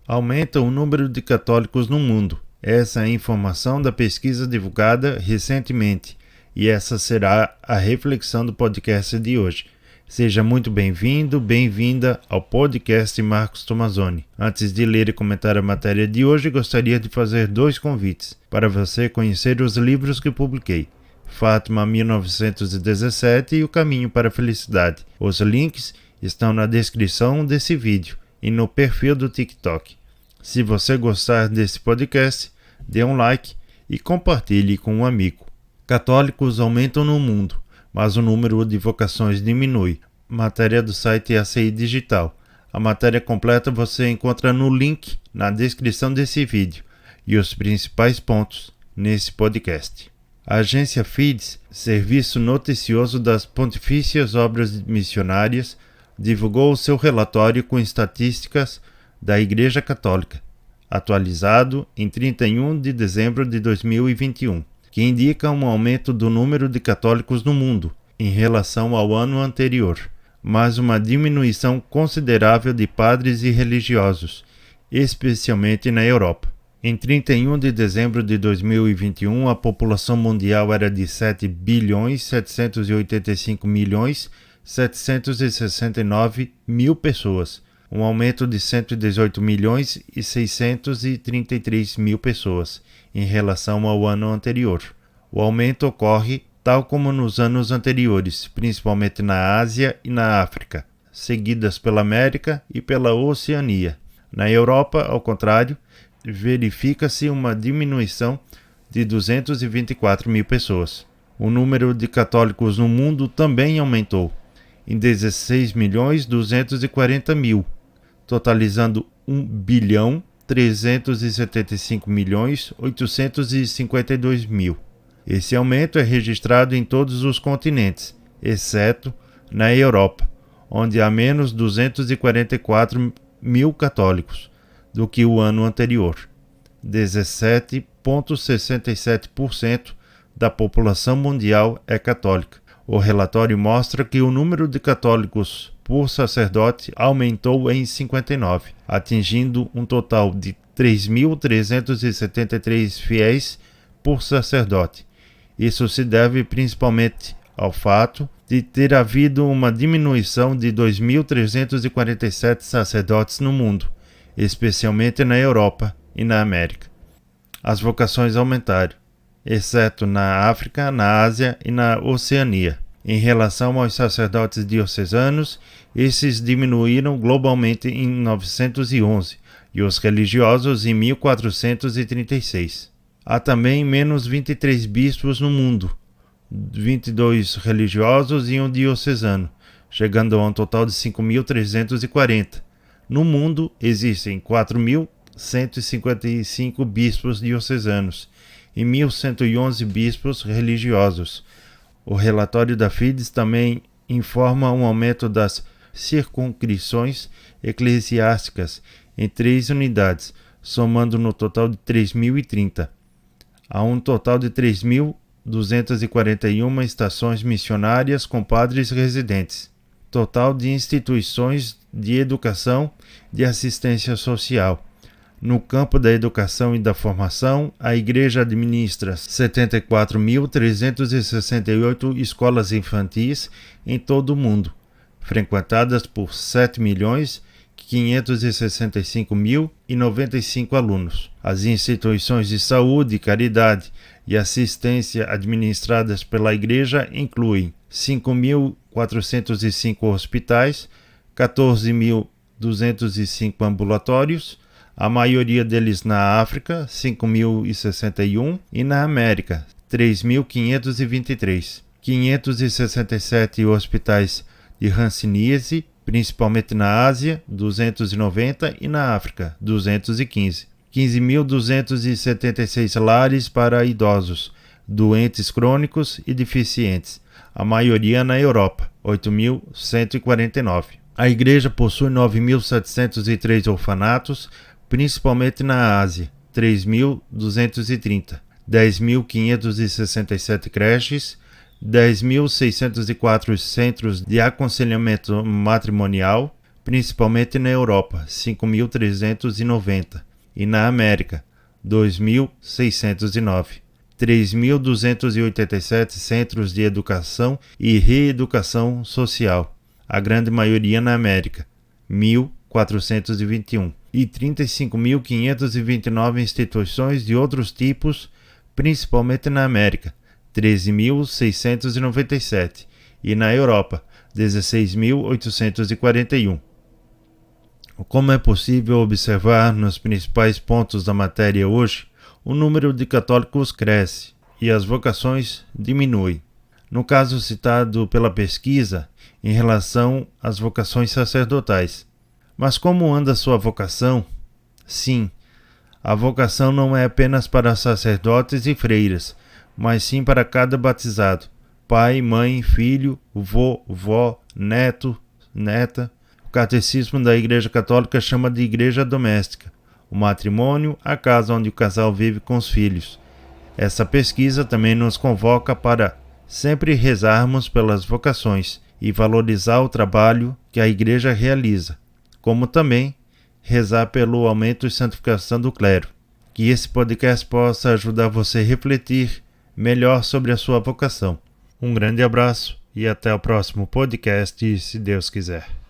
Aumenta o número de católicos no mundo. Essa é a informação da pesquisa divulgada recentemente, e essa será a reflexão do podcast de hoje. Seja muito bem-vindo, bem-vinda ao podcast Marcos Tomazoni. Antes de ler e comentar a matéria de hoje, gostaria de fazer 2 convites para você conhecer os livros que publiquei: Fátima 1917 e O Caminho para a Felicidade. Os links estão na descrição desse vídeo e no perfil do TikTok. Se você gostar desse podcast, dê um like e compartilhe com um amigo. Católicos aumentam no mundo, mas o número de vocações diminui. Matéria do site ACI Digital. A matéria completa você encontra no link na descrição desse vídeo e os principais pontos nesse podcast. A agência Fides, serviço noticioso das Pontifícias Obras Missionárias, divulgou o seu relatório com estatísticas da Igreja Católica, atualizado em 31 de dezembro de 2021, que indica um aumento do número de católicos no mundo em relação ao ano anterior, mas uma diminuição considerável de padres e religiosos, especialmente na Europa. Em 31 de dezembro de 2021, a população mundial era de 7.785.769.000 pessoas, um aumento de 118.633.000 pessoas em relação ao ano anterior. O aumento ocorre tal como nos anos anteriores, principalmente na Ásia e na África, seguidas pela América e pela Oceania. Na Europa, ao contrário, verifica-se uma diminuição de 224.000 pessoas. O número de católicos no mundo também aumentou, em 16.240.000, totalizando 1.375.852.000. Esse aumento é registrado em todos os continentes, exceto na Europa, onde há menos 244.000 católicos do que o ano anterior. 17,67% da população mundial é católica. O relatório mostra que o número de católicos por sacerdote aumentou em 59, atingindo um total de 3.373 fiéis por sacerdote. Isso se deve principalmente ao fato de ter havido uma diminuição de 2.347 sacerdotes no mundo, especialmente na Europa e na América. As vocações aumentaram, exceto na África, na Ásia e na Oceania. Em relação aos sacerdotes diocesanos, esses diminuíram globalmente em 911 e os religiosos em 1436. Há também menos 23 bispos no mundo, 22 religiosos e um diocesano, chegando a um total de 5.340. No mundo, existem 4.155 bispos diocesanos e 1.111 bispos religiosos. O relatório da Fides também informa um aumento das circunscrições eclesiásticas em 3 unidades, somando no total de 3.030. Há um total de 3.241 estações missionárias com padres residentes. Total de instituições de educação e de assistência social. No campo da educação e da formação, a Igreja administra 74.368 escolas infantis em todo o mundo, frequentadas por 7.565.095 alunos. As instituições de saúde, caridade e assistência administradas pela Igreja incluem 5.405 hospitais, 14.205 ambulatórios, a maioria deles na África, 5.061, e na América, 3.523. 567 hospitais de hanseníase, principalmente na Ásia, 290, e na África, 215. 15.276 lares para idosos, doentes crônicos e deficientes, a maioria na Europa, 8.149. A Igreja possui 9.703 orfanatos, principalmente na Ásia, 3.230, 10.567 creches, 10.604 centros de aconselhamento matrimonial, principalmente na Europa, 5.390, e na América, 2.609. 3.287 centros de educação e reeducação social, a grande maioria na América, 1.421, e 35.529 instituições de outros tipos, principalmente na América, 13.697, e na Europa, 16.841. Como é possível observar nos principais pontos da matéria hoje, o número de católicos cresce e as vocações diminuem. No caso citado pela pesquisa, em relação às vocações sacerdotais. Mas como anda sua vocação? Sim, a vocação não é apenas para sacerdotes e freiras, mas sim para cada batizado, pai, mãe, filho, vô, vó, neto, neta. O catecismo da Igreja Católica chama de igreja doméstica. O matrimônio, a casa onde o casal vive com os filhos. Essa pesquisa também nos convoca para sempre rezarmos pelas vocações e valorizar o trabalho que a Igreja realiza, como também rezar pelo aumento e santificação do clero. Que esse podcast possa ajudar você a refletir melhor sobre a sua vocação. Um grande abraço e até o próximo podcast, se Deus quiser.